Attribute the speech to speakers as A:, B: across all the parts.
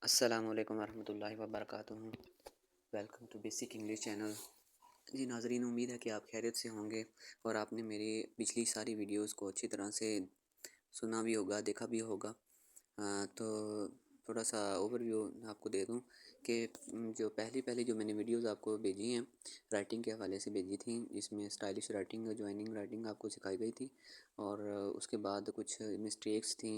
A: अस्सलामुअलैकुम वरहमतुल्लाहि वबरकातुहू। Welcome to basic English channel. जी नाज़रीन, उम्मीद है कि आप खैरियत से होंगे और आपने मेरी पिछली सारी वीडियोस को अच्छी तरह से सुना भी होगा, देखा भी होगा। तो थोड़ा सा ओवरव्यू आपको दे दूं कि जो पहली जो मैंने वीडियोस आपको भेजी हैं राइटिंग के हवाले से भेजी थी, जिसमें स्टाइलिश राइटिंग, जॉइनिंग राइटिंग आपको सिखाई गई थी। और उसके बाद कुछ मिस्टेक्स थी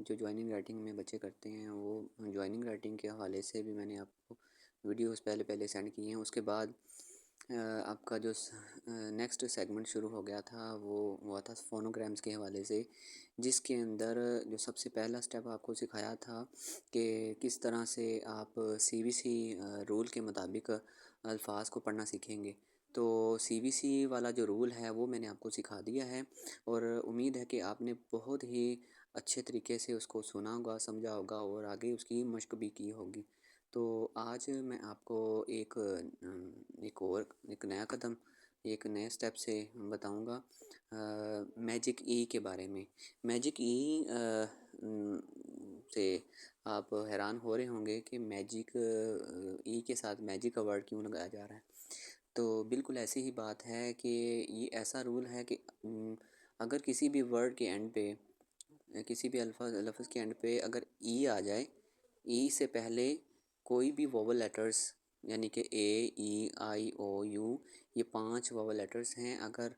A: जो जॉइनिंग राइटिंग में बच्चे करते हैं, वो जॉइनिंग राइटिंग के हवाले से भी मैंने आपको वीडियोस पहले सेंड किए हैं। उसके बाद आपका जो नेक्स्ट सेगमेंट शुरू हो गया था वो हुआ था फ़ोनोग्राम्स के हवाले से, जिसके अंदर जो सबसे पहला स्टेप आपको सिखाया था कि किस तरह से आप सीबीसी रूल के मुताबिक अल्फाज को पढ़ना सीखेंगे। तो सीबीसी वाला जो रूल है वो मैंने आपको सिखा दिया है और उम्मीद है कि आपने बहुत ही अच्छे तरीके से उसको सुना होगा, समझा होगा और आगे उसकी मशक भी की होगी। तो आज मैं आपको एक नया कदम, एक नए स्टेप से बताऊंगा मैजिक ई के बारे में। मैजिक ई से आप हैरान हो रहे होंगे कि मैजिक ई के साथ मैजिक का वर्ड क्यों लगाया जा रहा है। तो बिल्कुल ऐसी ही बात है कि ये ऐसा रूल है कि अगर किसी भी वर्ड के एंड पे, किसी भी लफ्ज़ के एंड पे अगर ई आ जाए, ई से पहले कोई भी वोवल लेटर्स, यानी कि ए, ई, आई, ओ, यू, ये 5 वोवल लेटर्स हैं। अगर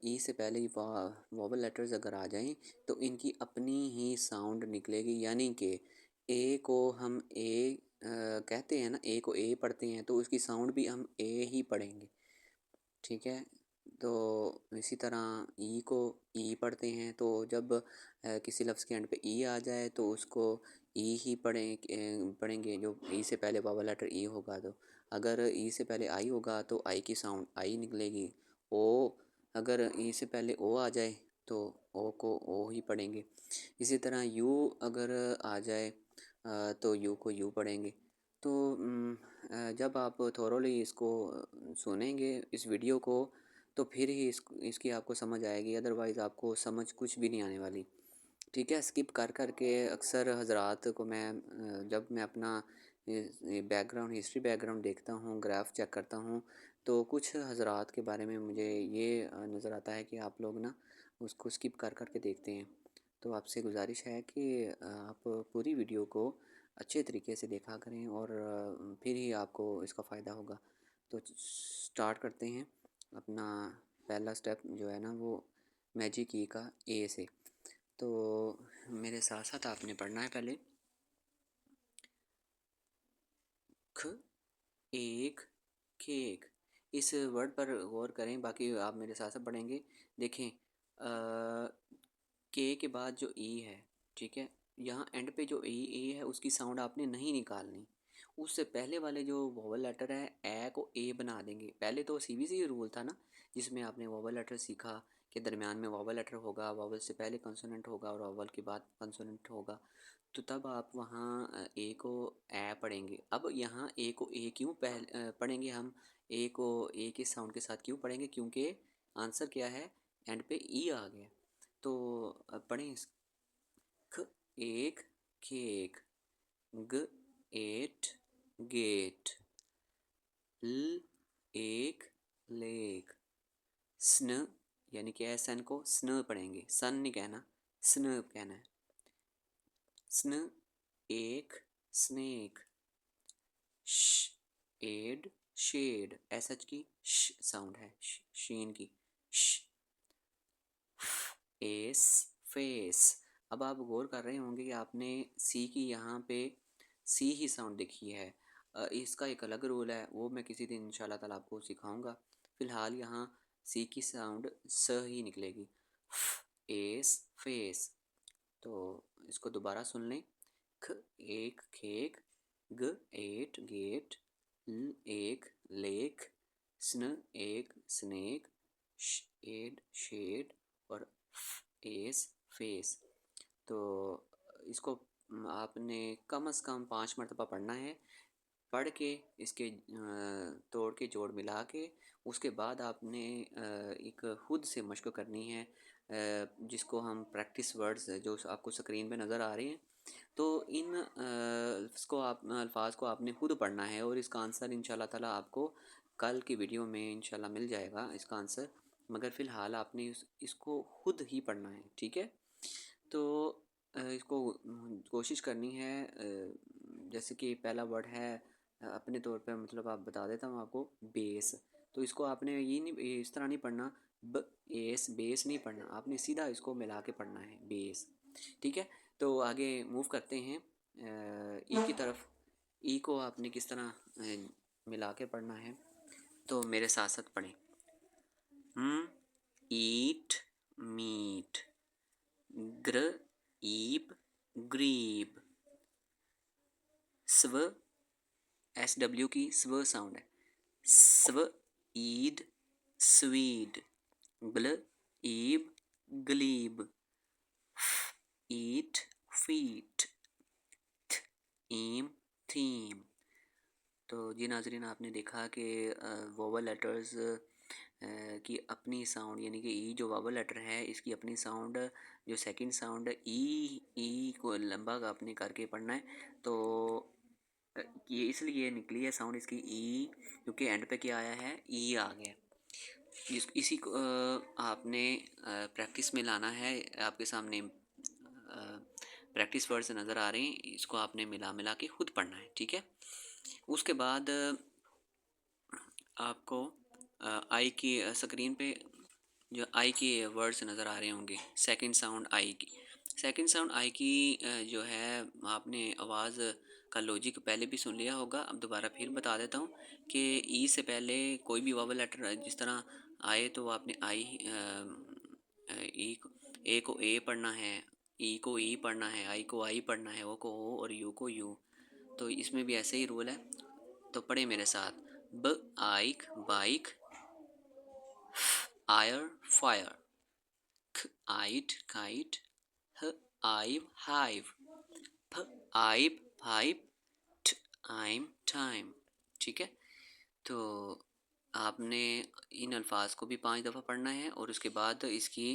A: ई से पहले ही वोवल लेटर्स अगर आ जाएं तो इनकी अपनी ही साउंड निकलेगी। यानी कि ए को हम ए कहते हैं ना, ए को ए पढ़ते हैं तो उसकी साउंड भी हम ए ही पढ़ेंगे, ठीक है। तो इसी तरह ई को ई पढ़ते हैं, तो जब किसी लफ्ज़ के एंड पे ई आ जाए तो उसको ई ही पढ़ेंगे जो ई से पहले वावल लेटर ई होगा। तो अगर ई से पहले आई होगा तो आई की साउंड आई निकलेगी। ओ, अगर ई से पहले ओ आ जाए तो ओ को ओ ही पढ़ेंगे। इसी तरह यू अगर आ जाए तो यू को यू पढ़ेंगे। तो जब आप थोरोली इसको सुनेंगे इस वीडियो को तो फिर ही इसकी आपको समझ आएगी, अदरवाइज़ आपको समझ कुछ भी नहीं आने वाली, ठीक है। स्किप कर कर के अक्सर हजरात को मैं जब मैं अपना बैकग्राउंड, हिस्ट्री बैकग्राउंड देखता हूँ, ग्राफ चेक करता हूँ, तो कुछ हजरात के बारे में मुझे ये नज़र आता है कि आप लोग ना उसको स्किप कर कर के देखते हैं। तो आपसे गुजारिश है कि आप पूरी वीडियो को अच्छे तरीके से देखा करें और फिर ही आपको इसका फ़ायदा होगा। तो स्टार्ट करते हैं अपना पहला स्टेप जो है ना वो मैजिक की का ए से। तो मेरे साथ साथ आपने पढ़ना है पहले ख, एक, केक। इस वर्ड पर गौर करें, बाकी आप मेरे साथ साथ पढ़ेंगे। देखें के बाद जो ई है, ठीक है, यहाँ एंड पे जो ई है उसकी साउंड आपने नहीं निकालनी। उससे पहले वाले जो वोवल लेटर है ए को ए बना देंगे। पहले तो सीबीसी रूल था ना, जिसमें आपने वोवल लेटर सीखा कि दरमियान में वोवल लेटर होगा, वोवल से पहले कंसोनेंट होगा और वोवल के बाद कंसोनेंट होगा। तो तब आप वहाँ ए को ए पढ़ेंगे। अब यहाँ ए को ए क्यों पढ़ेंगे हम, ए को ए के साउंड के साथ क्यों पढ़ेंगे, क्योंकि आंसर क्या है, एंड पे ई आ गया। तो पढ़ें ख, एक, केक, ग, एट, गेट, ल, एक, लेक, स्न, यानी कि एस एन को स्न पढ़ेंगे, सन नहीं कहना, स्न कहना है। स्न, एक, स्नेक, श, एड, शेड, एस एच की श साउंड है, शीन की श, एस, फेस। अब आप गौर कर रहे होंगे कि आपने सी की यहाँ पे सी ही साउंड देखी है। इसका एक अलग रूल है, वो मैं किसी दिन इंशाल्लाह ताला आपको सिखाऊंगा। फ़िलहाल यहाँ सी की साउंड स ही निकलेगी, एस, फेस। तो इसको दोबारा सुन लें, ख, एक, केक, ग, एट, गेट, ल, एक, लेक, स्न, एक, स्नेक, श, एड, शेड और एस, फेस। तो इसको आपने कम से कम 5 मरतबा पढ़ना है। पढ़ के इसके तोड़ के जोड़ मिला के उसके बाद आपने एक खुद से मशक करनी है, जिसको हम प्रैक्टिस वर्ड्स जो आपको स्क्रीन पे नज़र आ रहे हैं, तो इन इसको आप अल्फाज को आपने खुद पढ़ना है और इसका आंसर इंशाल्लाह ताला आपको कल की वीडियो में इंशाल्लाह मिल जाएगा इसका आंसर, मगर फ़िलहाल आपने इसको खुद ही पढ़ना है, ठीक है। तो इसको कोशिश करनी है, जैसे कि पहला वर्ड है, अपने तौर पे मतलब आप बता देता हूँ आपको, बेस। तो इसको आपने ये नहीं, इस तरह नहीं पढ़ना, ब एस बेस नहीं पढ़ना, आपने सीधा इसको मिला के पढ़ना है, बेस, ठीक है। तो आगे मूव करते हैं ई की तरफ। ई को आपने किस तरह मिला के पढ़ना है, तो मेरे साथ साथ पढ़ें। ईट मीट, ग्र ईब ग्रीब, स्व एस डब्ल्यू की स्व साउंड है, स्व ईद स्वीड, ग्ल ईब ग्लीब, ईट फीट, थ ईम थीम। तो जी नाजरीन, आपने देखा कि वोवल लेटर्स की अपनी साउंड, यानी कि ई जो वावल लेटर है इसकी अपनी साउंड, जो सेकंड साउंड ई को लंबा आपने करके पढ़ना है। तो ये इसलिए निकली है साउंड इसकी ई, क्योंकि एंड पे क्या आया है, ई आ गया। इसी को आपने प्रैक्टिस में लाना है। आपके सामने प्रैक्टिस वर्ड्स नज़र आ रहे हैं, इसको आपने मिला मिला के खुद पढ़ना है, ठीक है। उसके बाद आपको आई की स्क्रीन पे जो आई के वर्ड्स नज़र आ रहे होंगे, सेकंड साउंड आई की, सेकंड साउंड आई की जो है, आपने आवाज़ का लॉजिक पहले भी सुन लिया होगा, अब दोबारा फिर बता देता हूँ कि ई से पहले कोई भी वावल लेटर जिस तरह आए तो आपने आई, ई को ए को ए पढ़ना है, ई को ई पढ़ना है, आई को आई पढ़ना है, ओ को ओ और यू को यू। तो इसमें भी ऐसे ही रूल है, तो पढ़े मेरे साथ। ब आइक बाइक, आयर फायर, ख आइट काइट, ह आइव हाइव, फ आइब फाइव, ट आइम टाइम, ठीक है। तो आपने इन अल्फाज को भी 5 दफ़ा पढ़ना है और उसके बाद इसकी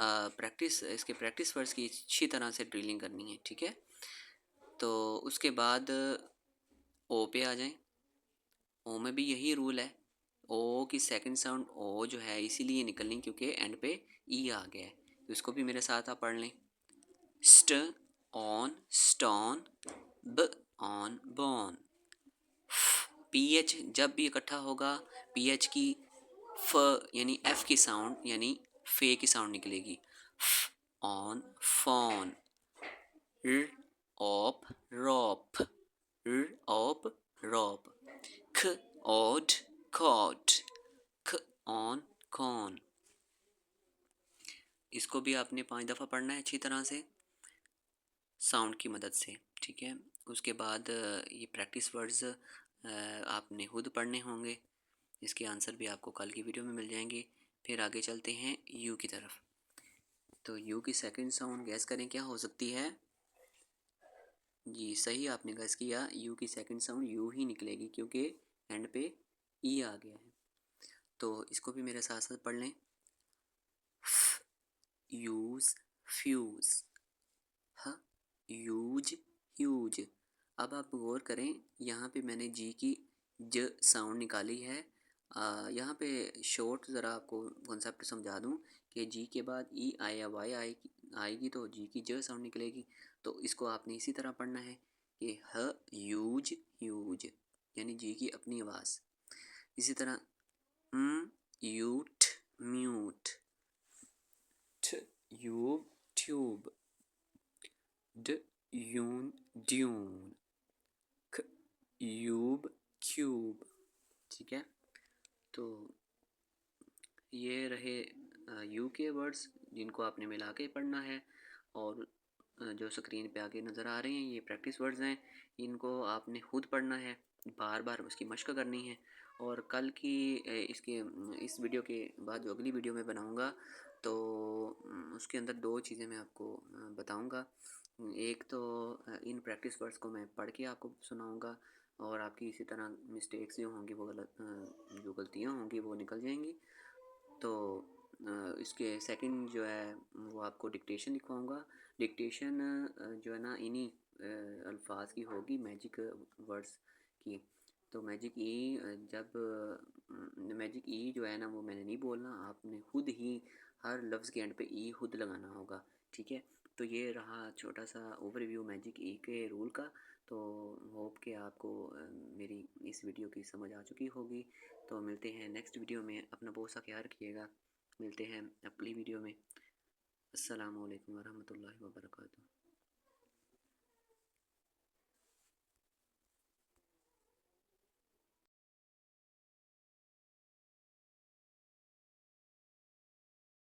A: इसके प्रैक्टिस वर्ड्स की अच्छी तरह से ड्रिलिंग करनी है, ठीक है। तो उसके बाद ओ पे आ जाएं। ओ में भी यही रूल है, ओ की सेकंड साउंड ओ जो है इसीलिए निकलनी क्योंकि एंड पे ई आ गया है। तो इसको भी मेरे साथ आप पढ़ लें। स्ट ऑन स्टोन, ब ऑन बॉन। पी एच जब भी इकट्ठा होगा, पी एच की फ यानी एफ की साउंड यानी फे की साउंड निकलेगी, ऑन फोन। र ऑप रॉप, र ऑप रॉप। ख ऑड कॉट, ख ऑन कॉन। इसको भी आपने 5 दफ़ा पढ़ना है अच्छी तरह से साउंड की मदद से, ठीक है। उसके बाद ये प्रैक्टिस वर्ड्स आपने खुद पढ़ने होंगे, इसके आंसर भी आपको कल की वीडियो में मिल जाएंगे। फिर आगे चलते हैं यू की तरफ। तो यू की सेकंड साउंड गैस करें क्या हो सकती है। जी सही आपने गैस किया, यू की सेकंड साउंड यू ही निकलेगी क्योंकि एंड पे ई आ गया है। तो इसको भी मेरे साथ साथ पढ़ लें। यूज फ्यूज, ह यूज ह्यूज। अब आप गौर करें, यहाँ पे मैंने जी की ज साउंड निकाली है। यहाँ पे शॉर्ट ज़रा आपको कॉन्सेप्ट समझा दूँ कि जी के बाद ई आया वाई आएगी तो जी की ज साउंड निकलेगी। तो इसको आपने इसी तरह पढ़ना है कि ह यूज ह्यूज, यानी जी की अपनी आवाज़। इसी तरह यूट म्यूट, ठ यूब ट्यूब, ड यून ड्यून, ख यूब क्यूब, ठीक है। तो ये रहे यू के वर्ड्स जिनको आपने मिला के पढ़ना है, और जो स्क्रीन पे आगे नज़र आ रहे हैं ये प्रैक्टिस वर्ड्स हैं, इनको आपने खुद पढ़ना है, बार बार उसकी मशक करनी है। और कल की इसके इस वीडियो के बाद जो अगली वीडियो में बनाऊंगा तो उसके अंदर 2 चीज़ें मैं आपको बताऊंगा। एक तो इन प्रैक्टिस वर्ड्स को मैं पढ़ के आपको सुनाऊंगा और आपकी इसी तरह मिस्टेक्स जो होंगी वो जो गलतियाँ होंगी वो निकल जाएंगी। तो इसके सेकंड जो है वो आपको डिक्टेशन लिखवाऊंगा, डिक्टेशन जो है ना इन्हीं अल्फाज की होगी, मैजिक वर्ड्स की। तो मैजिक ई जब मैजिक ई जो है ना वो मैंने नहीं बोलना, आपने खुद ही हर लफ्ज़ के एंड पे ई खुद लगाना होगा, ठीक है। तो ये रहा छोटा सा ओवरव्यू मैजिक ई के रूल का। तो होप कि आपको मेरी इस वीडियो की समझ आ चुकी होगी। तो मिलते हैं नेक्स्ट वीडियो में, अपना बहुत सा ख्याल रखिएगा। मिलते हैं अगली वीडियो में। अस्सलामु अलैकुम वरहमतुल्लाहि वबरकातुहू।